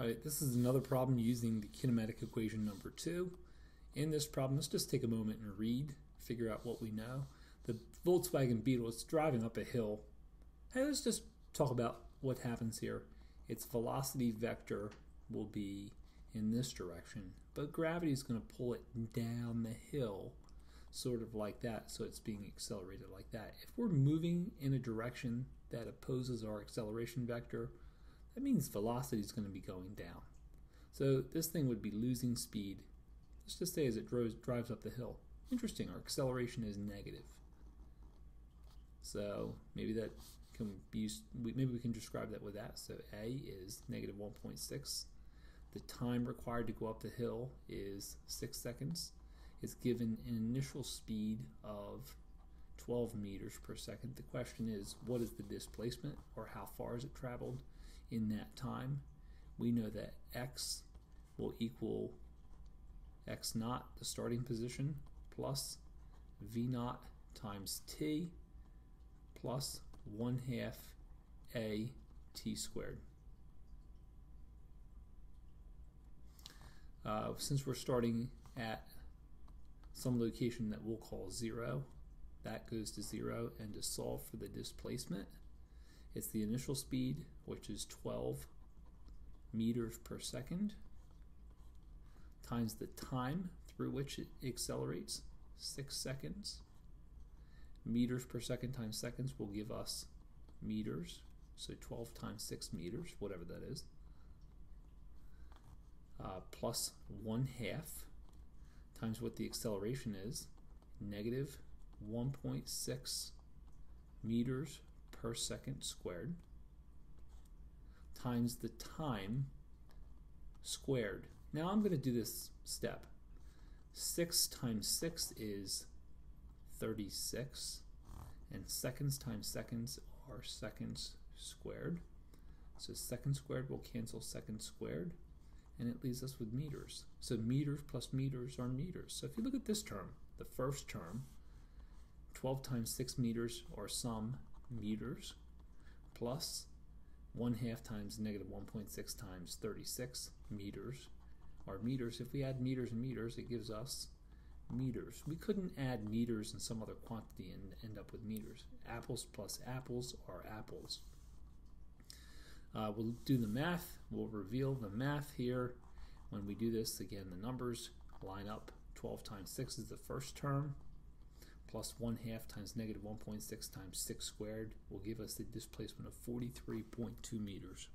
Alright, this is another problem using the kinematic equation number 2. In this problem, let's just take a moment and read, figure out what we know. The Volkswagen Beetle is driving up a hill. Hey, let's just talk about what happens here. Its velocity vector will be in this direction, but gravity is going to pull it down the hill, sort of like that, so it's being accelerated like that. If we're moving in a direction that opposes our acceleration vector, that means velocity is going to be going down. So this thing would be losing speed. Let's just say as it drives up the hill. Interesting, our acceleration is negative. So maybe that can be used, maybe we can describe that with that. So A is negative 1.6. The time required to go up the hill is 6 seconds. It's given an initial speed of 12 meters per second. The question is, what is the displacement, or how far has it traveled in that time? We know that x will equal x naught, the starting position, plus v naught times t plus 1/2 a t squared. Since we're starting at some location that we'll call 0, that goes to 0, and to solve for the displacement, it's the initial speed, which is 12 meters per second, times the time through which it accelerates, 6 seconds. Meters per second times seconds will give us meters, so 12 times 6 meters, whatever that is, plus 1/2 times what the acceleration is, negative 1.6 meters per second squared, times the time squared. Now I'm going to do this step. 6 times 6 is 36, and seconds times seconds are seconds squared. So seconds squared will cancel seconds squared, and it leaves us with meters. So meters plus meters are meters. So if you look at this term, the first term, 12 times 6 meters, or some meters, plus 1/2 times negative 1.6 times 36 meters, or meters. If we add meters and meters, it gives us meters. We couldn't add meters and some other quantity and end up with meters. Apples plus apples are apples. We'll do the math. We'll reveal the math here. When we do this, again, the numbers line up. 12 times 6 is the first term, plus 1/2 times negative 1.6 times 6 squared will give us the displacement of 43.2 meters.